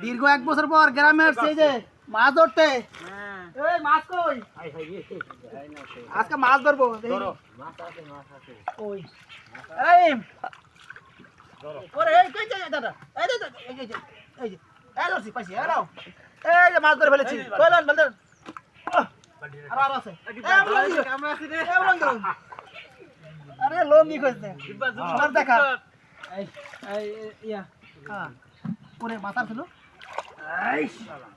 দীর্ঘ 1 বছর পর গ্রামে আসছে এই যে মাছ ধরতে। এই মাছ কই? আজকে মাছ ধরবো। ধরো। মাছ আছে। কই? এই ওরে এই কই যাই দাদা। এই যে এই যে এই ধরছি পাইছি। হ্যালো। এই যে মাছ ধরে ফেলেছি। কইলেন বলতেন। আর আছে। আমরা আছি রে। আরে লঙ্গি কইছে। আর দেখা। এই ইয়া। হ্যাঁ। ওরে মাথা ছিল। এই শালা।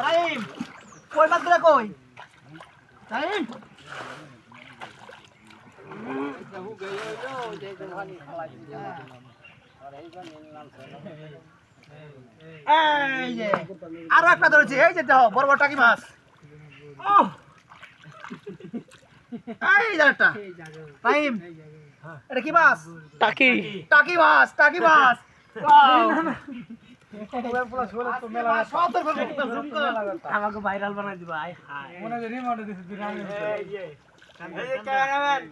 রাইম কই মাছ ধরে কই? রাইম এই যে আরো একটা ধরেছি। এই যে দেখো বড় বড় টাকি মাছ। এই যে একটা রাইম এটা কি মাছ? টাকি টাকি মাছ। টাকি মাছ। আমাকে ভাইরাল বানাই দিবা। মনে হয় রিমোট দিছে বিরানি। এই যে ক্যামেরাম্যান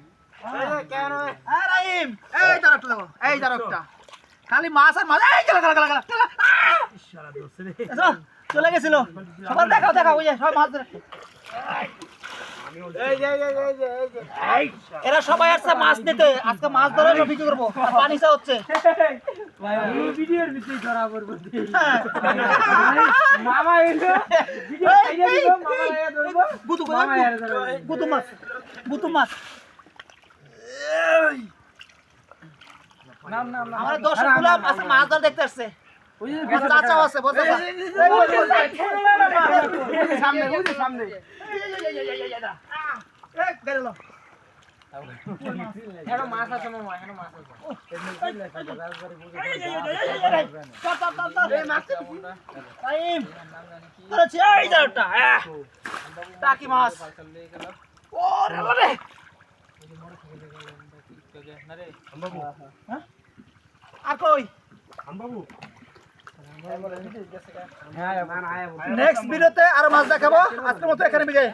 এই যে ক্যামেরাম্যান রাইম এই তারটা দাও। এই তারটা খালি মাছ আর মাছ। এই গেল ইশারা দোসে রে চলে গেছিল। সবার দেখাও দেখাও ওই যে সব মাছ ধরে। এরা সবাই আসছে মাছ নিতে। আজকে মাছ ধরে বিক্রি করবো। পানি চা হচ্ছে ভিডিওর ভিতরে ধরা পড়বো। মামা এলো বুতু মাছ বুতু মাছ। আমার দর্শক গুলো আজকে মাছ ধরে দেখতে আসছে। চাচাও আছে সামনে সামনে মাছ আছে মামা। এখানে মাছ টাকি মাছ। আর কই নেক্সট ভিডিওতে আরো মাছ দেখাবো। আজকের মতো এখানে বিদায়।